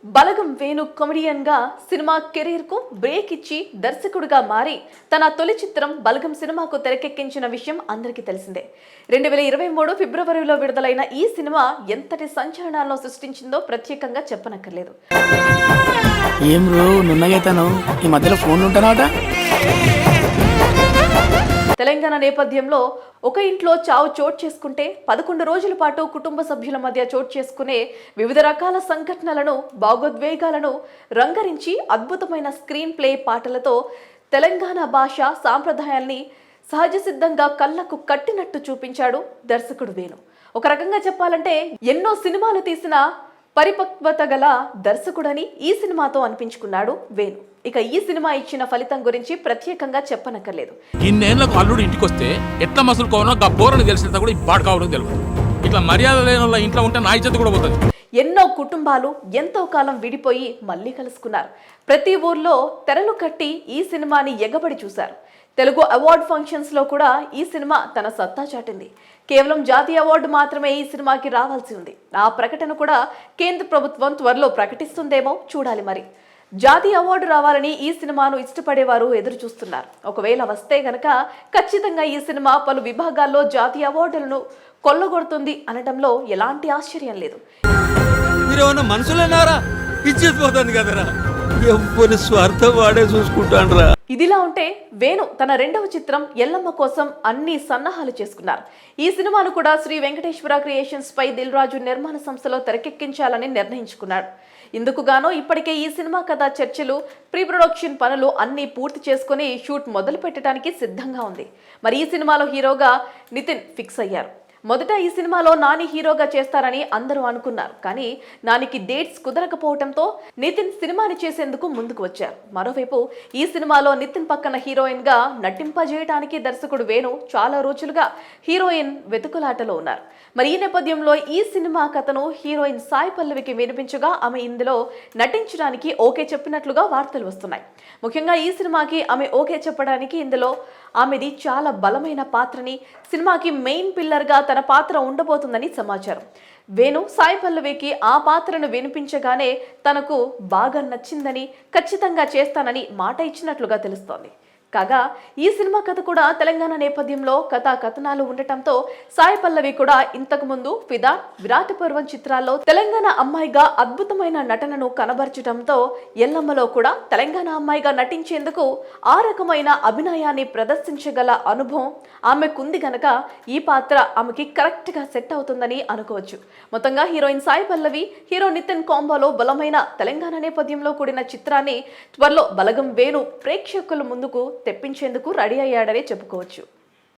బలగం Venu comedian గా cinema career కు break ఇచ్చి దర్శకుడిగా మారి తన తొలి చిత్రం బలగం సినిమాకు తెరకెక్కించిన విషయం అందరికీ తెలిసిందే. 2023 ఫిబ్రవరిలో విడుదలైన ఈ సినిమా ఎంతటి సంచలనాలను సృష్టించిందో ప్రత్యేకంగా చెప్పనక్కర్లేదు. ఏం రో నున్నగైతాను ఈ మధ్యలో ఫోన్లు ఉంటానట. తెలంగాణ నేపథ్యంలో ఒక ఇంట్లో చావు చోటు చేసుకుంటే 11 రోజుల పాటు కుటుంబ సభ్యుల మధ్య చోటు చేసుకునే వివిధ రకాల సంఘటనలను, భావోద్వేగాలను రంగరించి అద్భుతమైన స్క్రీన్ ప్లే పాటలతో తెలంగాణ భాష సాంప్రదాయాల్ని సహజ సిద్ధంగా కళ్ళకు కట్టినట్టు చూపించాడు దర్శకుడు వేణు. ఒక రకంగా చెప్పాలంటే ఎన్నో సినిమాలు తీసిన పరిపక్వత గల దర్శకుడని ఈ సినిమాతో అనిపించుకున్నాడు వేణు. ఇక ఈ సినిమా ఇచ్చిన ఫలితం గురించి ప్రత్యేకంగా చెప్పనక్కర్లేదు. ఇన్నేళ్లకు అల్లుడు ఇంటికి వస్తే ఎట్లా మసులుకోవనో గబ్బోరని తెలిసినంత కూడా బాడు కావడం తెలియదు. ఇట్లా మర్యాద లేని వాళ్ళ ఇంట్లో ఉంటే నా ఇజ్జత్ కూడా పోతుంది. ఎన్నో కుటుంబాలు ఎంతో కాలం విడిపోయి మళ్ళీ కలుసుకున్నారు. ప్రతి ఊర్లో తెరలు కట్టి ఈ సినిమాని ఎగబడి చూశారు. తెలుగు అవార్డు ఫంక్షన్స్ లో కూడా ఈ సినిమా తన సత్తా చాటింది. కేవలం జాతీయ అవార్డు మాత్రమే ఈ సినిమాకి రావాల్సి ఉంది. ఆ ప్రకటన కూడా కేంద్ర ప్రభుత్వం త్వరలో ప్రకటిస్తుందేమో చూడాలి. మరి జాతీయ అవార్డు రావాలని ఈ సినిమాను ఇష్టపడేవారు ఎదురు చూస్తున్నారు. ఒకవేళ వస్తే గనక ఖచ్చితంగా ఈ సినిమా పలు విభాగాల్లో జాతీయ అవార్డులను కొల్లగొడుతుంది అనడంలో ఎలాంటి ఆశ్చర్యం లేదు. ఇదిలా ఉంటే వేణు తన రెండవ చిత్రం ఎల్లమ్మ కోసం అన్ని సన్నాహాలు చేసుకున్నారు. ఈ సినిమాను కూడా శ్రీ వెంకటేశ్వర క్రియేషన్స్ పై దిల్ రాజు నిర్మాణ సంస్థలో తెరకెక్కించాలని నిర్ణయించుకున్నాడు. ఇందుకు గాను ఇప్పటికే ఈ సినిమా కథ చర్చలు, ప్రీ ప్రొడక్షన్ పనులు అన్ని పూర్తి చేసుకుని షూట్ మొదలు పెట్టడానికి సిద్ధంగా ఉంది. మరి ఈ సినిమాలో హీరోగా నితిన్ ఫిక్స్ అయ్యారు. మొదట ఈ సినిమాలో నాని హీరోగా చేస్తారని అందరూ అనుకున్నారు. కానీ నానికి డేట్స్ కుదరకపోవడంతో నితిన్ సినిమాని చేసేందుకు ముందుకు వచ్చారు. మరోవైపు ఈ సినిమాలో నితిన్ పక్కన హీరోయిన్ గా నటింపజేయడానికి దర్శకుడు వేణు చాలా రోజులుగా హీరోయిన్ వెతుకులాటలో ఉన్నారు. మరి ఈ నేపథ్యంలో ఈ సినిమా కథను హీరోయిన్ సాయి పల్లవికి వినిపించగా ఆమె ఇందులో నటించడానికి ఓకే చెప్పినట్లుగా వార్తలు వస్తున్నాయి. ముఖ్యంగా ఈ సినిమాకి ఆమె ఓకే చెప్పడానికి ఇందులో ఆమెది చాలా బలమైన పాత్రని, సినిమాకి మెయిన్ పిల్లర్ గా తన పాత్ర ఉండబోతుందని సమాచారం. వేణు సాయి పల్లవికి ఆ పాత్రను వినిపించగానే తనకు బాగా నచ్చిందని, ఖచ్చితంగా చేస్తానని మాట ఇచ్చినట్లుగా తెలుస్తోంది. కాగా ఈ సినిమా కథ కూడా తెలంగాణ నేపథ్యంలో కథనాలు ఉండటంతో సాయి పల్లవి కూడా ఇంతకు ముందు ఫిదా, విరాట పర్వం చిత్రాల్లో తెలంగాణ అమ్మాయిగా అద్భుతమైన నటనను కనబర్చడంతో ఎల్లమ్మలో కూడా తెలంగాణ అమ్మాయిగా నటించేందుకు ఆ రకమైన అభినయాన్ని ప్రదర్శించగల అనుభవం ఆమెకుంది గనక ఈ పాత్ర ఆమెకి కరెక్ట్ గా సెట్ అవుతుందని అనుకోవచ్చు. మొత్తంగా హీరోయిన్ సాయి పల్లవి, హీరో నితిన్ కాంబోలో బలమైన తెలంగాణ నేపథ్యంలో కూడిన చిత్రాన్ని త్వరలో బలగం వేణు ప్రేక్షకుల ముందుకు తెప్పించేందుకు రెడీ అయ్యాడనే చెప్పుకోవచ్చు.